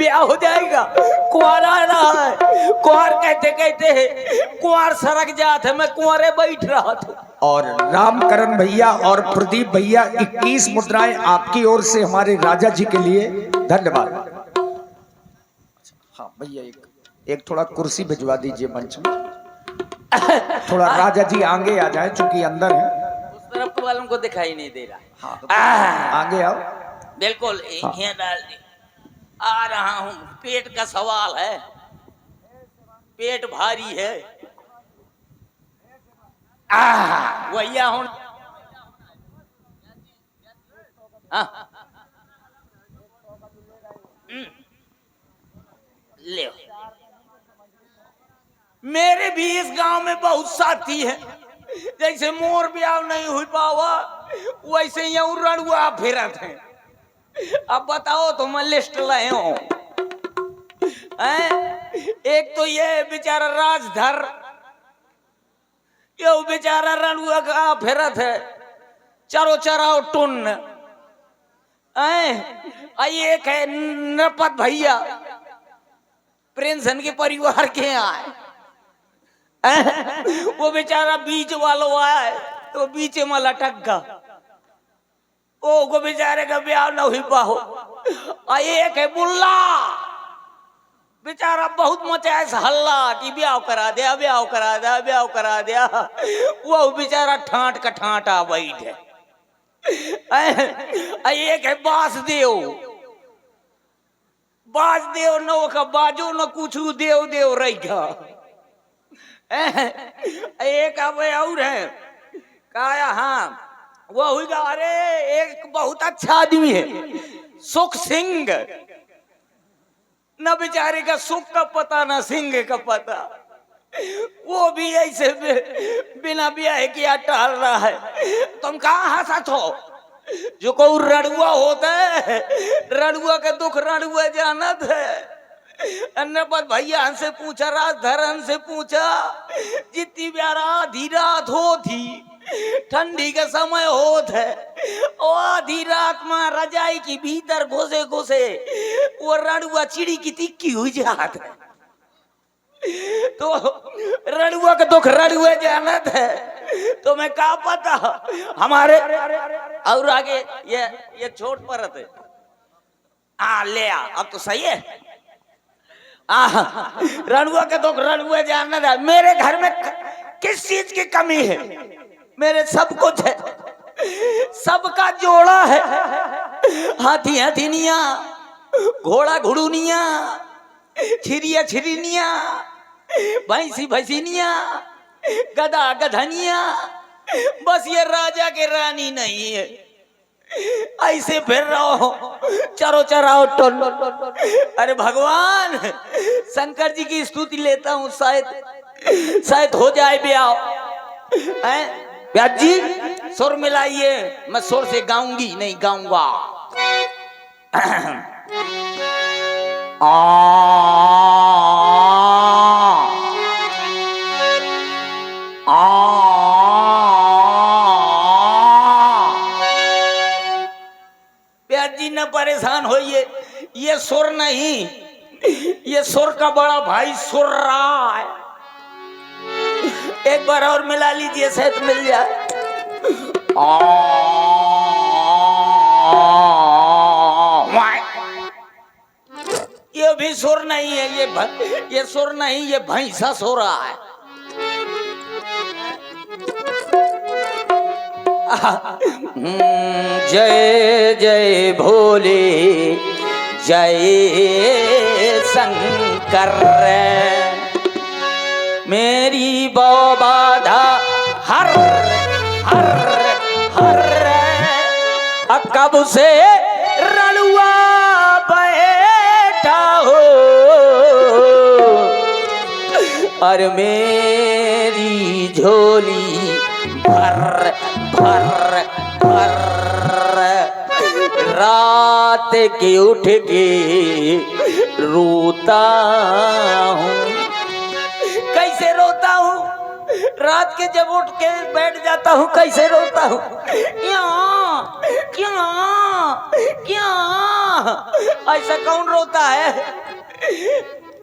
ब्याह हो जाएगा। कुंवर आ रहा है, कुंवर कहते कहते कुंवर सरक जात है, मैं कुंवरे बैठ रहा था। और रामकरण भैया और प्रदीप भैया 21 मुद्राएं आपकी ओर से हमारे राजा जी के लिए। धन्यवाद। हाँ भैया एक थोड़ा कुर्सी भिजवा दीजिए मंच में, थोड़ा राजा जी आगे आ जाए चूंकि अंदर है। उस तरफ वालों को दिखाई नहीं दे रहा। हाँ तो आगे आओ। बिल्कुल हाँ। यहाँ डाल दी। आ रहा हूँ, पेट का सवाल है, पेट भारी है। भैया हूँ ले। मेरे भी इस गांव में बहुत साथी है, जैसे मोर ब्याह नहीं हुई पावा वैसे यूं रणुआ फिरत है। अब बताओ तो मैं लिस्ट लाए हूं। एक तो ये बेचारा राजधर, ये बेचारा रणुआ का फिरत है, चरो चराओ टुन। एक है नरपत भैया, प्रिंसन के परिवार के आए। वो बेचारा बीच वालों आया तो बीच में लटक गा, ओ को बेचारे का ब्याह न हुई पाहो। एक है बुल्ला, बेचारा बहुत मचाए हल्ला कि ब्याह करा दिया, ब्याह करा दिया, ब्याह करा दिया। वो बेचारा ठाट का ठाटा बैठे। एक है बासदेव, बासदेव न का बाजो न कुछ देव देव रहेगा। एक अब और है काया, हाँ वो हुआ। अरे एक बहुत अच्छा आदमी है सुख सिंह, न बेचारे का सुख का पता न सिंह का पता। वो भी ऐसे बिना ब्याह किया टहल रहा है। तुम कहाँ हंसत हो? जो को रणुआ होता है, रणुआ का दुख रणुआ जानत है। अन्नपत भैया हमसे पूछा, राजधरन से पूछा, जितनी प्यारा आधी रात हो थी, ठंडी का समय होत है, और आधी रात में रजाई की भीतर घुसे घुसे वो रणुआ चिड़ी की तिक्की हुई जात है। तो रणुआ का दुख रणुआ जानत है। तो मैं क्या पता हमारे और आगे ये छोट परत है। ले आ, अब तो सही है। रणुआ के दुख रणुआ जानत है। मेरे घर में किस चीज की कमी है? मेरे सब कुछ है, सबका जोड़ा है। हाथी हथीनिया, घोड़ा घुड़ुनिया, छिरिया छिरिनिया, भैंसी भैंसिनिया, गधा गधनिया। बस ये राजा के रानी नहीं है। ऐसे फिर रहो, चरो चराओ टोन। अरे भगवान, शंकर जी की स्तुति लेता हूँ, शायद हो जाए ब्याह। ब्याह जी सुर मिलाइए, मैं सुर से गाऊंगी नहीं गाऊंगा। जी न परेशान होइए, ये सुर नहीं, ये सुर का बड़ा भाई सुर रहा है। एक बार और मिला लीजिए, शायद मिल जाए। ये भी सुर नहीं है, ये सुर नहीं, ये भैंसा सो रहा है। जय जय भोले, जय शंकर, मेरी बाधा हर हर हर। कब से रणुआ बैठा हो, और मेरी झोली भर भर भर। रात के उठ के रोता हूँ। कैसे रोता हूँ? रात के जब उठ के बैठ जाता हूँ कैसे रोता हूँ, क्या क्या क्या। ऐसा कौन रोता है,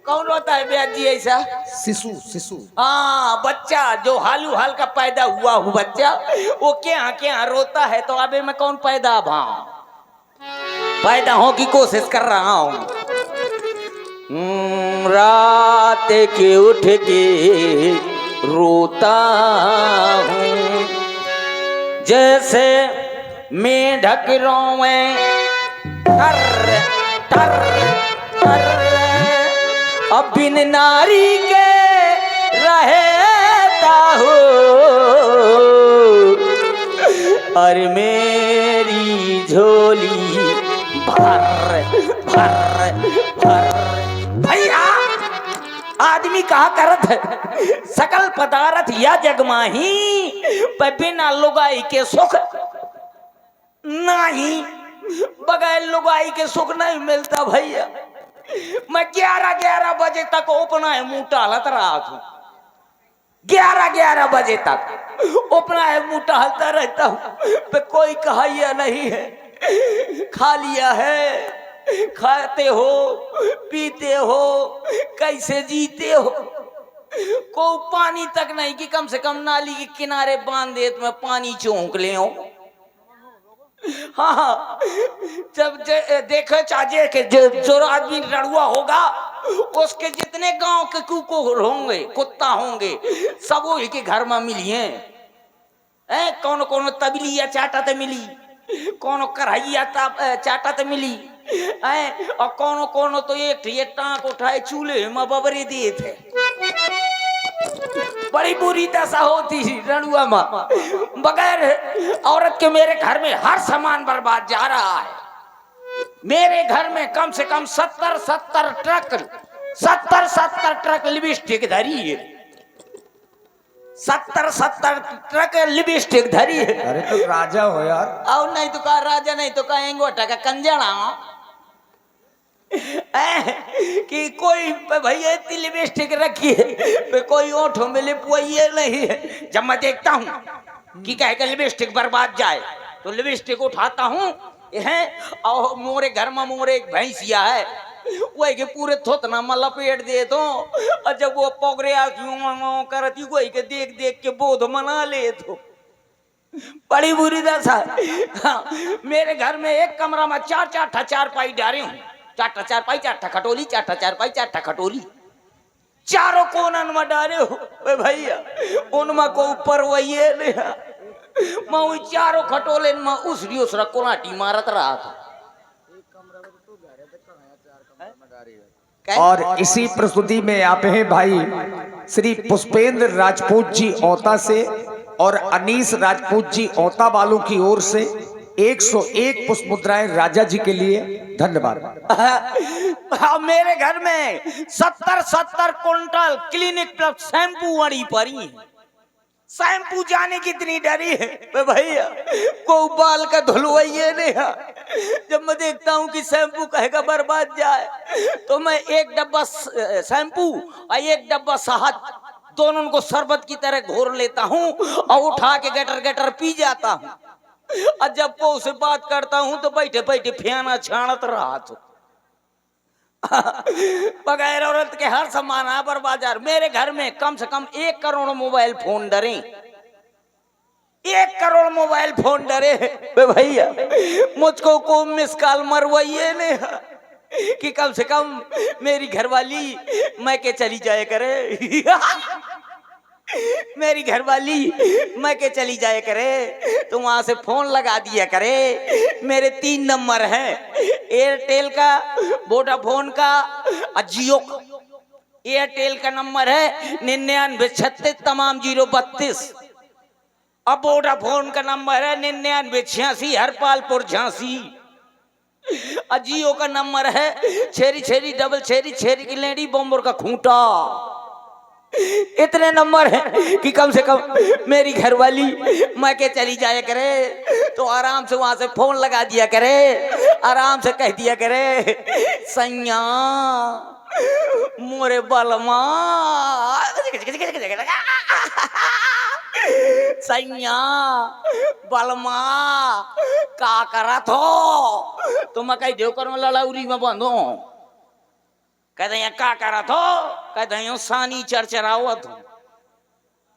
कौन रोता है ब्याज जी ऐसा? शिशु शिशु। हाँ, बच्चा जो हालू हाल का पैदा हुआ हूँ बच्चा, वो क्या क्या रोता है। तो अबे मैं कौन पैदा पैदा हो की कोशिश कर रहा हूँ। रात के उठ के रोता हूँ, जैसे मेढक रोवे टर टर टर। अब बिन नारी के रहता हूँ, और मेरी झोली भर भर भर। भैया आदमी कहा करत है, सकल पदार्थ या जगमाही, पर बिना लुगाई के सुख नहीं, बगैर लुगाई के सुख नहीं मिलता भैया। मैं 11 बजे तक अपना है मुंह टहलत रहा था, 11 बजे तक अपना है मुंह टहलता रहता हूँ। पे कोई कहा नहीं है, खा लिया है, खाते हो पीते हो, कैसे जीते हो। को पानी तक नहीं कि कम से कम नाली के किनारे बांध दे तो मैं पानी चौंक ले। हाँ, जब देखे चाहे कि जो आदमी लड़ुआ होगा उसके जितने गांव के कुकुर होंगे, कुत्ता होंगे, सब वही के घर में मिली है। कौन कौन तबली या चाटा ते मिली, कौन कढ़ाइया चाटा ते मिली है, और कौन कौन तो एक टांक उठाए चूल्हे में बबरे दिए थे। बड़ी बुरी दशा होती रणुआ में। बगैर औरत के मेरे घर में हर सामान बर्बाद जा रहा है। मेरे घर में कम से कम 70 ट्रक लिपस्टिक धरी है, 70 ट्रक लिपस्टिक धरी है। अरे तो राजा हो यार। और नहीं तो कहा राजा, नहीं तो कहा एंगोटा का कंजड़ा कि कोई भैया इतनी लिपस्टिक रखी है, कोई ओठों में लिपवाइए नहीं है। जब मैं देखता हूँ कि कह के लिपस्टिक बर्बाद जाए तो लिपस्टिक उठाता हूँ है, और मोरे घर में मोरे एक भैंसिया है, वही के पूरे थोतना में लपेट दे दो, और जब वो पोगरे करती वही के देख देख के बोध मना ले तो बड़ी बुरी दशा। हाँ, मेरे घर में एक कमरा में 4 चारपाई डारे हूँ, 4 चारपाई 4 खटोली, 4 चारपाई 4 खटोली, चारों कोनन में डारे हो भैया। उनमें को ऊपर वही है, मैं वही चारों खटोले में उसरा कोलाटी मारत रहा था। और इसी प्रस्तुति में आप हैं भाई श्री पुष्पेंद्र राजपूत जी औता से और अनीस राजपूत जी औता वालों की ओर से 101 पुष्प मुद्राएं राजा जी के लिए। धन्यवाद। मेरे घर में 70 कुंटल क्लिनिक प्लस शैम्पू वड़ी पड़ी। शैम्पू जाने कितनी डरी है भैया, को बाल का धुलवाइए नहीं। जब मैं देखता हूँ कि शैम्पू कहेगा बर्बाद जाए तो मैं एक डब्बा शैम्पू और एक डब्बा शहद दोनों को शरबत की तरह घोर लेता हूँ और उठा के गटर गटर पी जाता हूँ। और जब को उसे बात करता हूँ तो बैठे बैठे फियाना छाणत रहा तो बगैर औरत के हर सामान पर बाजार। मेरे घर में कम से कम 1 करोड़ मोबाइल फोन डरे, 1 करोड़ मोबाइल फोन डरे भैया। मुझको को मिस कॉल मरवाइए नहीं कि कम से कम मेरी घरवाली मैं के चली जाए करे मेरी घरवाली मैं के चली जाए करे तो वहां से फोन लगा दिया करे। मेरे 3 नंबर हैं, एयरटेल का, वोडाफोन का और जियो का। एयरटेल का नंबर है 9936 तमाम 032, अब वोडाफोन का नंबर है 9986 हरपालपुर झांसी, और जियो का नंबर है छेरी छेरी डबल छेरी छेरी की लेडी बम्बर का खूंटा। इतने नंबर है कि कम से कम मेरी घरवाली मैं के चली जाया करे तो आराम से वहां से फोन लगा दिया करे, आराम से कह दिया करे सैया मोरे बलमा सैया बलमा का करत हो तुम कहीं देवकर में लड़ाउरी में बंधो कहते हैं का करत हो कहते हैं सानी चरचरावत हो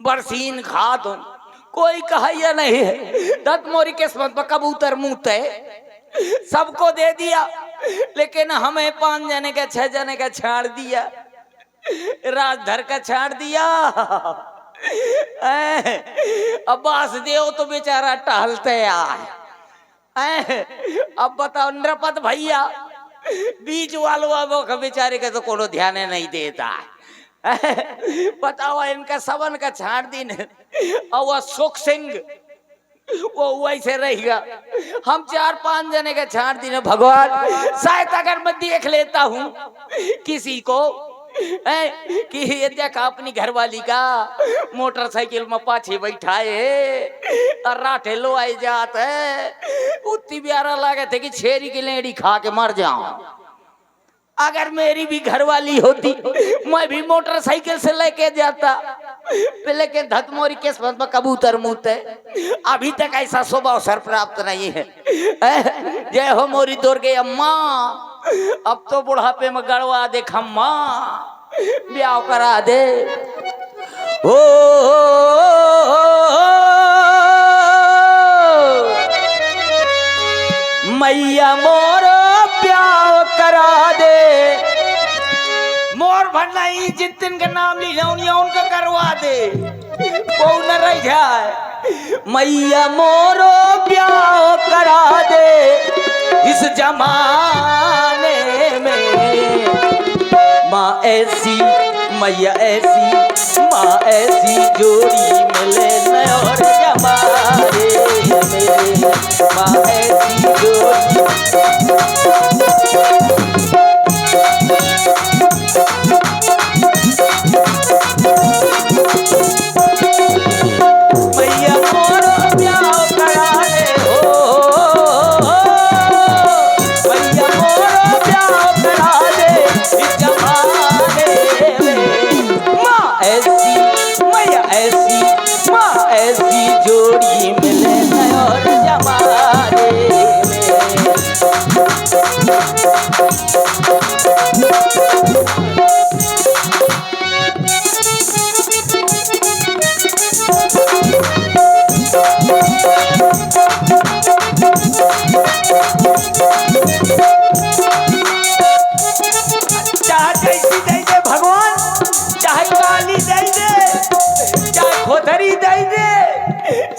बरसीन खात हो कोई कहिया नहीं है दत्त मोरी किस्मत पर कबूतर मुँहते सबको दे दिया लेकिन हमें 5 जने का 6 जने का छाड़ दिया राजधर का छाड़ दिया अब वासुदेव तो बेचारा टहलते आए अब बताओ नृपत भैया बीच वालों का बेचारे का तो कोनो ध्यान नहीं देता बताओ इनका सबन का छाड़ दिन और वह सुख सिंह वो वैसे रहेगा हम 4-5 जने का छाड़ दिन भगवान शायद अगर मैं देख लेता हूँ किसी को कि ये देखा अपनी घरवाली का मोटरसाइकिल में पाछे बैठाए और राठे लो आई जात है उतनी प्यारा लगे थे कि छेरी की लेड़ी खा के मर जाऊं अगर मेरी भी घरवाली होती मैं भी मोटरसाइकिल से लेके जाता लेकिन धतमोरी किस्मत में कबूतर मुँहते अभी तक ऐसा शुभ अवसर प्राप्त नहीं है जय हो मोरी दुर्गे अम्मा अब तो बुढ़ापे में गड़वा दे खम्मा ब्याह करा दे ओ मैया मोर ब्याह करा दे मोर भरना ही जितन का नाम ली उनका करवा दे वो न रह जाए मैया मोरो ब्याह करा दे इस जमाने में माँ ऐसी मैया ऐसी माँ ऐसी जोड़ी मिले न और जमाने में माँ ऐसी जोड़ी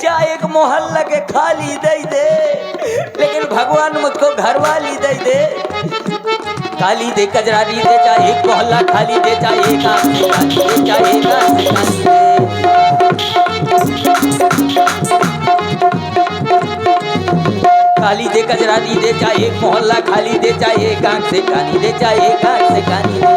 चाहे एक मोहल्ला के खाली दे दे लेकिन भगवान मुझको घरवाली दे दे खाली दे कजरारी दे चाहे एक मोहल्ला खाली दे चाहे एक आदमी खाली दे चाहे एक आदमी खाली दे खाली दे कजरारी दे चाहे एक मोहल्ला खाली दे चाहे एक आंख से कानी दे चाहे एक आंख से कानी दे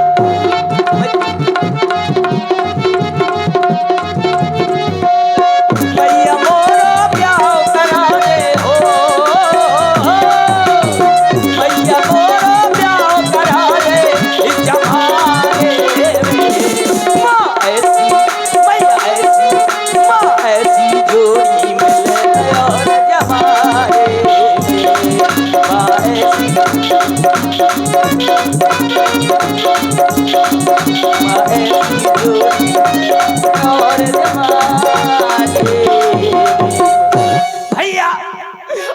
भैया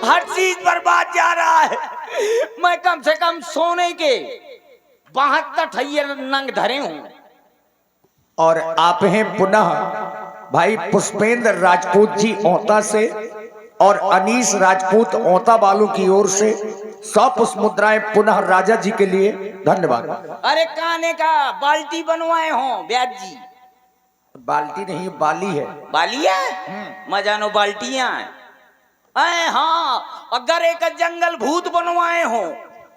हर चीज बर्बाद जा रहा है मैं कम से कम सोने के 72 नंग धरे हूं और आप हैं पुनः भाई पुष्पेंद्र राजपूत जी औता से और अनीस राजपूत औता वालों की ओर से 100 पुष्प मुद्राएं पुनः राजा जी के लिए धन्यवाद। अरे काने का बाल्टी बनवाए हो ब्याज जी बाल्टी नहीं बाली है बाली है मैं जानो बाल्टियां हाँ अगर एक जंगल भूत बनवाए हो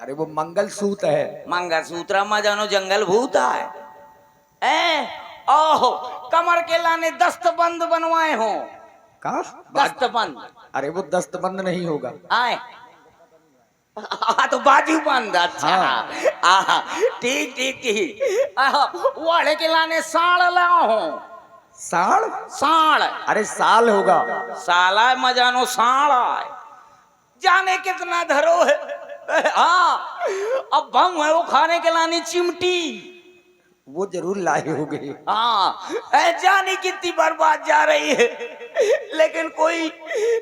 अरे वो मंगल सूत्र है मंगलसूत्र मैं जानो जंगल भूत है ओहो कमर के लाने दस्तबंद बनवाए हो का दस्तबंद अरे वो दस्तबंद नहीं होगा आए तो बाजू बंद अच्छा ठीक ठीक ठीक वाले के लाने साड़ लाओ हो साड़? साड़ अरे साल होगा। साला मजानो साड़ा है। जाने कितना धरो है। हाँ अब भंग है वो खाने के लानी चिमटी। वो जरूर लाए होंगे। हाँ जाने कितनी बर्बाद जा रही है, लेकिन कोई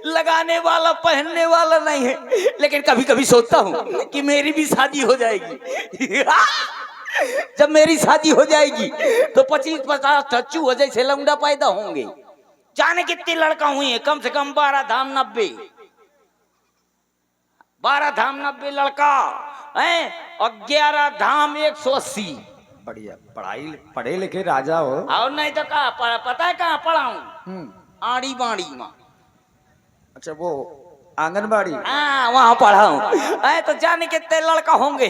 लगाने वाला पहनने वाला नहीं है। लेकिन कभी कभी सोचता हूँ कि मेरी भी शादी हो जाएगी। जब मेरी शादी हो जाएगी तो 25-50 टच्चू हो जैसे लौंडा पैदा होंगे। जाने कितने लड़का हुए हैं, कम से कम 12 धाम 90, 12 धाम 90 लड़का है और 11 धाम 180। बढ़िया, पढ़ाई पढ़े लिखे राजा हो। और नहीं तो कहा पता है कहाँ पढ़ा हूँ? आड़ी बाड़ी में। अच्छा वो आंगनबाड़ी। हाँ वहाँ पढ़ा हूँ। तो जाने कितने लड़का होंगे।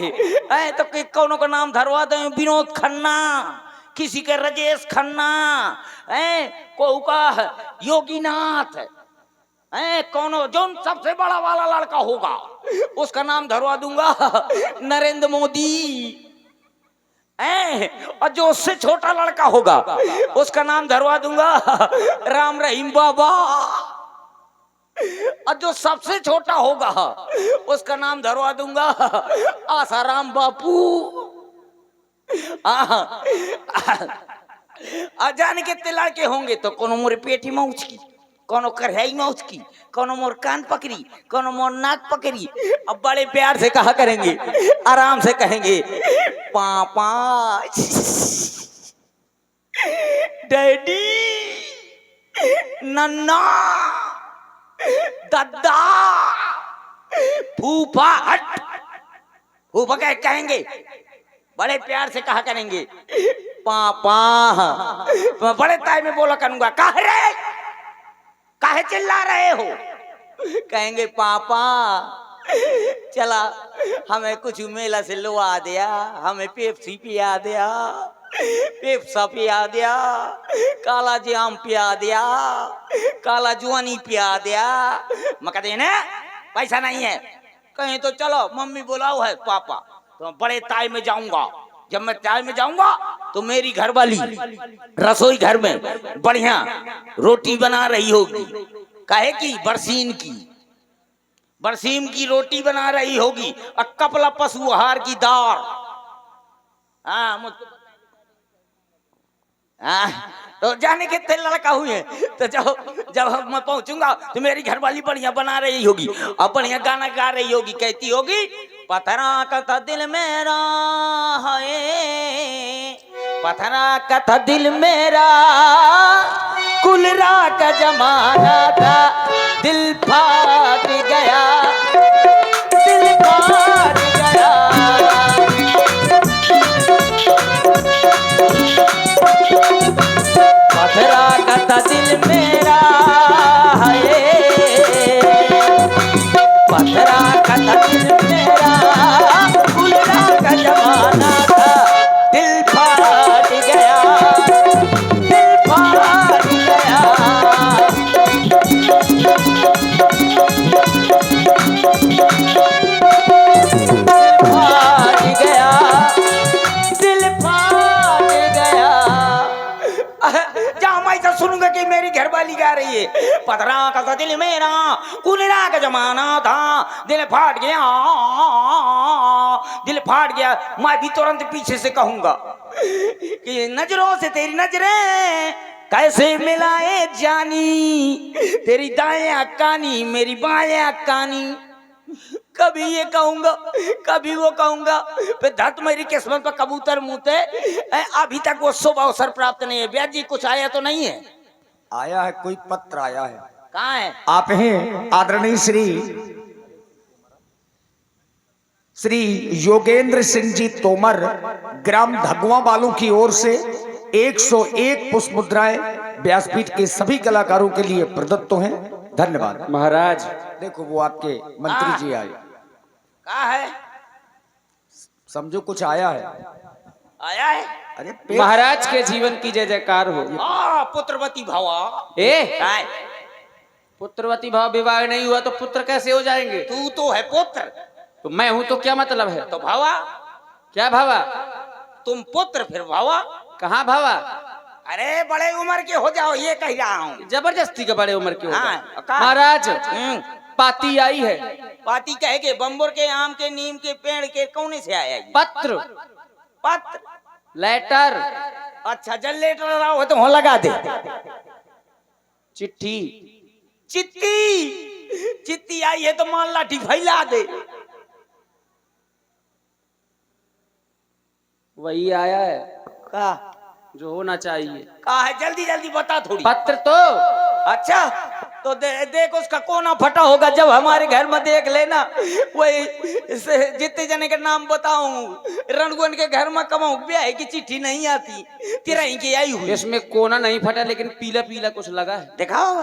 तो कौनों का नाम धरवा दे, विनोद खन्ना, किसी के राजेश खन्ना, को का योगीनाथ, कौनो जो सबसे बड़ा वाला लड़का होगा उसका नाम धरवा दूंगा नरेंद्र मोदी। और जो उससे छोटा लड़का होगा उसका नाम धरवा दूंगा राम रहीम बाबा। और जो सबसे छोटा होगा उसका नाम धरवा दूंगा आसाराम बापू। जाने कितने लड़के होंगे तो कोनो मोरे पेटी मौच की, कोनो कढ़ाई मौच की, कोनो मोर कान पकड़ी, कोनो मोर नाक पकड़ी। अब बड़े प्यार से कहा करेंगे, आराम से कहेंगे पापा, डैडी, नन्ना, दादा, फूफा। हट, फूफा कहेंगे, बड़े प्यार से कहा करेंगे पापा। तो बड़े ताई में बोला करूंगा, काहे चिल्ला रहे हो? कहेंगे पापा चला हमें कुछ मेला से लुआ दिया, हमें पेप्सी पिया दिया, पेप्सा पिया दिया, काला जाम पिया दिया, काला जुआनी पिया दिया। मैं कहते ना पैसा नहीं है। कहीं तो चलो मम्मी बुलाओ है पापा। तो बड़े ताई में जाऊंगा। जब मैं ताई में जाऊंगा तो मेरी घरवाली रसोई घर में बढ़िया रोटी बना रही होगी। काहे की? बरसीम की रोटी बना रही होगी और कपला पशु आहार की दाल। तो जाने के तेल लड़का हुए। तो जब मैं पहुंचूंगा तो मेरी घरवाली बढ़िया बना रही होगी और बढ़िया गाना गा रही होगी। कहती होगी पथरा कथा दिल मेरा है, पथरा कथा दिल मेरा, कुलरा का जमाना था, दिल फाट गया, दिल फाट गया। पथरा कथा दिल मेरा है, पथरा कथा दिल मेरा, कुलरा का जमाना था, दिल फाट गया, दिल फाट गया। सुनूंगा कि मेरी घरवाली गा रही है पथरा का दिल मेरा, कुलरा का जमाना था, दिल फाट गया, दिल फाट गया। मैं भी तुरंत पीछे से कहूंगा कि नजरों से तेरी नजरें कैसे मिलाए जानी, तेरी दाएं कानी मेरी बाएं कानी। कभी ये कहूंगा कभी वो कहूंगा, फिर धत मेरी किस्मत पर कबूतर मुते। अभी तक वो शुभ अवसर प्राप्त नहीं है। ब्याज जी कुछ आया तो नहीं है? आया है, कोई पत्र आया है। कहाँ है? आप हैं आदरणीय श्री योगेंद्र सिंह जी तोमर, ग्राम धगवा वालों की ओर से 101 पुष्प मुद्राएं व्यासपीठ के सभी कलाकारों के लिए प्रदत्त हैं। धन्यवाद महाराज। देखो वो आपके मंत्री जी आए। कहाँ है? समझो कुछ आया है। आया है? अरे महाराज के जीवन की जय जयकार हो। पुत्रवती भवा। पुत्रवती भाव विवाह नहीं हुआ तो पुत्र कैसे हो जाएंगे? तू तो है पुत्र। तो मैं हूं तो क्या मतलब है? तो भावा। क्या भावा? तुम पुत्र फिर भावा। कहाँ भावा? अरे बड़े उम्र के हो जाओ ये कह रहा हूँ। जबरदस्ती के बड़े उम्र के हो हाँ, गए। का? महाराज हम्म, पाती आई है। पाती कहे के बम्बोर के आम के नीम के पेड़ के कौने से आया ये? पत्र पत्र। लेटर अच्छा जल लेटर रहा हो तो वहाँ लगा दे। चिट्ठी चिट्ठी चिट्ठी आई है तो मान लाठी फैला दे। वही आया है का जो होना चाहिए। का है जल्दी जल्दी बता थोड़ी। पत्र तो अच्छा तो देख उसका कोना फटा होगा। जब हमारे घर में देख लेना वही जितने जने के नाम बताऊं रणगुन के घर में कमाऊं ब्याह की चिट्ठी नहीं आती तेरा ही की आई हुई। इसमें कोना नहीं फटा लेकिन पीला पीला कुछ लगा है। दिखाओ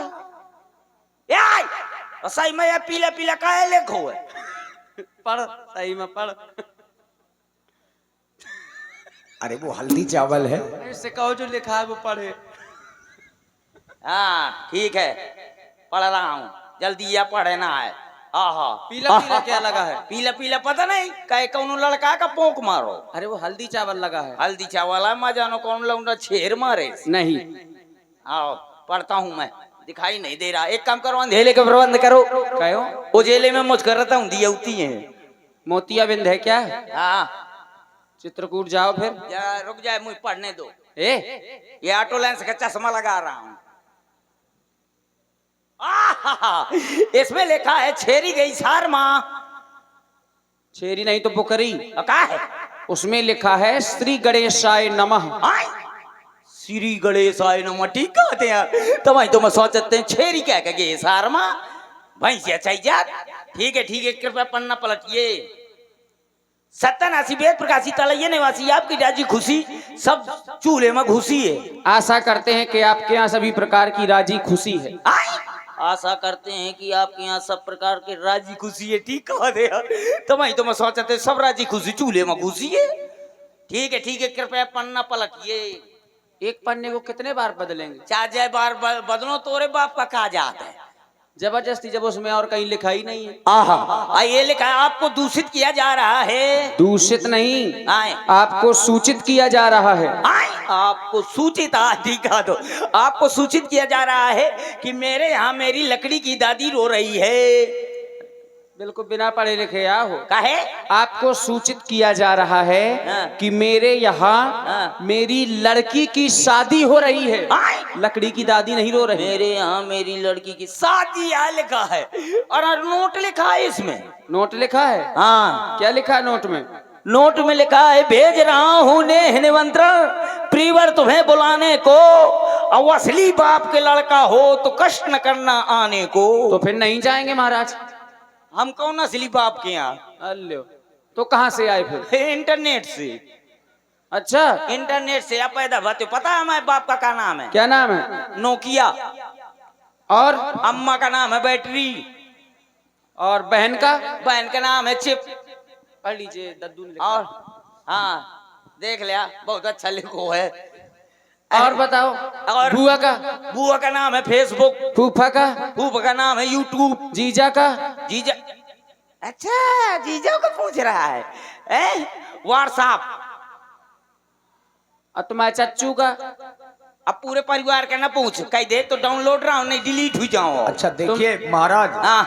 यार सही में यार पीला पीला का है लिखो है। पढ़ सही में पढ़। अरे वो हल्दी चावल है। इससे कहो जो लिखा है वो पढ़े। हाँ ठीक है पढ़ रहा हूँ जल्दी या पढ़ना है। आहा पीला पीला क्या लगा है? पीला पीला पता नहीं कहे कौन लड़का का पोंक मारो। अरे वो हल्दी चावल लगा है। हल्दी चावल है मैं जानो कौन लौंडा छेर मारे। नहीं आओ पढ़ता हूँ मैं दिखाई नहीं दे रहा। एक काम करो अंधेले का प्रबंध करो। कहो उजेले में मुझ करता हूँ दिया होती है। मोतिया बिंद है क्या? हाँ चित्रकूट जाओ फिर। जरा रुक जाए मुझे पढ़ने दो। ए ये ऑटो लेंस का चश्मा लगा रहा हूँ। आहा, इसमें लिखा है छेरी गई सार माँ। छेरी नहीं तो बुकरी। का है उसमें लिखा है श्री गणेशाय नमः। आय? श्री गणेशाय नमः ठीक कहते हैं। तो मैं सोचते हैं छेरी क्या कहे सार माँ भैंसिया चाहिए जात। ठीक है कृपया पन्ना पलटिए। सत्तानासी वेद प्रकाशी तलैया निवासी आपकी राजी खुशी सब चूल्हे में घुसी है। आशा करते हैं कि आपके यहाँ सभी प्रकार की राजी खुशी है। आय? आशा करते हैं कि आपके यहाँ सब प्रकार के राजी खुशी है ठीक कह दे। तो मैं सोचते सब राजी खुशी चूल्हे में घुसी है। ठीक है कृपया पन्ना पलटिए। एक पन्ने को कितने बार बदलेंगे? चार जय बार बदलो तोरे बाप का कहा जाता है। जबरदस्ती जब उसमें और कहीं लिखा ही नहीं है। आहा ये लिखा है आपको दूषित किया जा रहा है। दूषित नहीं आए आपको सूचित किया जा रहा है। आए आपको सूचित दिखा दो। आपको सूचित किया जा रहा है कि मेरे यहाँ मेरी लकड़ी की दादी रो रही है। बिल्कुल बिना पढ़े लिखे आ हो। काहे? आपको सूचित किया जा रहा है हाँ। कि मेरे यहाँ हाँ। मेरी लड़की की शादी हो रही है। आए लकड़ी की दादी नहीं रो रही। मेरे यहाँ मेरी लड़की की शादी यहाँ लिखा है और नोट लिखा है इसमें। नोट लिखा है? हाँ क्या लिखा है नोट में? नोट में लिखा है भेज रहा हूँ नेह निमंत्रण प्रीवर तुम्हें बुलाने को। अब असली बाप के लड़का हो तो कष्ट न करना आने को। तो फिर नहीं जाएंगे महाराज। हम कौन असली बाप के यहाँ? अल्लो तो कहाँ से आए फिर? इंटरनेट से। अच्छा इंटरनेट से आप पैदा हुआ। पता है हमारे बाप का क्या नाम है? क्या नाम है? नोकिया। और अम्मा का नाम है बैटरी। और बहन का? बहन का नाम है चिप। पढ़ लीजिए दद्दू ने लिखा। और हाँ देख लिया बहुत अच्छा लिखो है। और बताओ। और बुआ का? बुआ का नाम है फेसबुक। फूफा का? फूफा का नाम है यूट्यूब। जीजा का? जीजा अच्छा जीजा को पूछ रहा है व्हाट्सएप। और तुम्हारे चच्चू का? अब पूरे परिवार का ना पूछ कह दे तो डाउनलोड रहा हूँ नहीं डिलीट हुई जाओ। अच्छा देखिए महाराज हाँ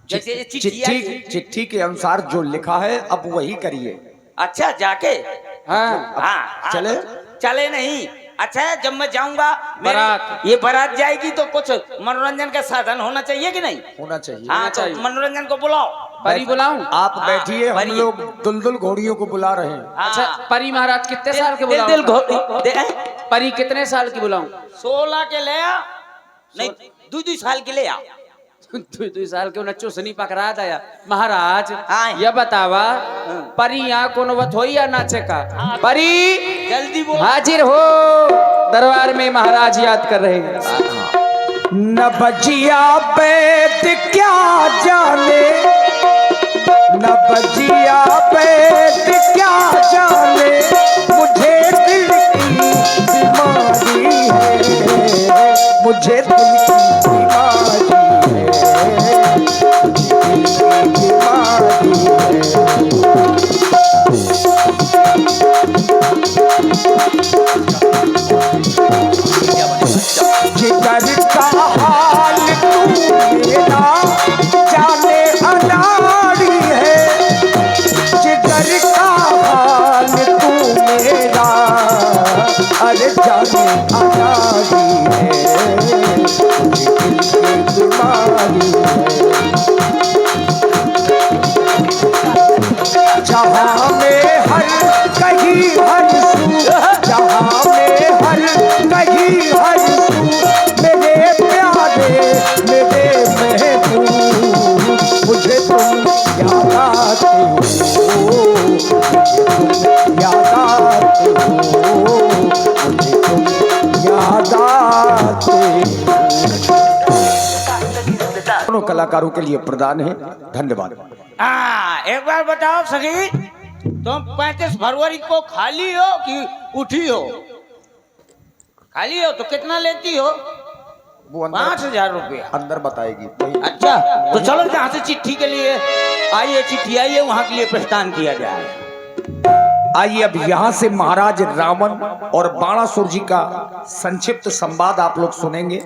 जैसे चिट्ठी आई है। चिट्ठी के अनुसार जो लिखा है अब वही करिए। अच्छा जाके हाँ हाँ चले? चले नहीं। अच्छा जब मैं जाऊंगा बारात। ये बारात जाएगी तो कुछ मनोरंजन का साधन होना चाहिए कि नहीं? होना चाहिए। हाँ तो चाहिए। मनोरंजन को बुलाओ। परी बुलाऊं? आप हाँ, बैठिए हम परी। लोग दुलदुल घोड़ियों को बुला रहे हैं। हाँ। अच्छा परी महाराज कितने साल के दिल बुलाऊं? घोड़ी परी कितने साल की बुलाऊं? 16 के ले आ नहीं 2 साल के ले आ। 2 साल के उन्हें चुसनी पकड़ा दया महाराज। हाँ। यह बतावा परी यहाँ कोनो बत होई या नाचे का? परी जल्दी बोल। हाजिर हो दरबार में महाराज याद कर रहे हैं। न बजिया बैद क्या जाने, न बजिया बैद क्या जाने, मुझे दिल की बीमारी है, मुझे दिल की बीमारी है, दिल की बीमारी है। कहीं हर सू जहाँ में हर कहीं हर सू मेरे प्यारे मेरे महबूब मुझे तुम याद आते हो मुझे तुम याद आते हो मुझे तुम याद आते हो। दोनों कलाकारों के लिए प्रदान है। धन्यवाद। एक बार बताओ सखी, तुम 35 फरवरी को खाली हो कि उठी हो? खाली हो तो कितना लेती हो? वो 5,000 रुपया अंदर बताएगी वही। अच्छा, तो चलो जहाँ से चिट्ठी के लिए आइए, चिट्ठी आइए, वहाँ के लिए प्रस्थान किया जाए। आइए अब यहाँ से महाराज रावण और बाणासुर जी का संक्षिप्त संवाद आप लोग सुनेंगे।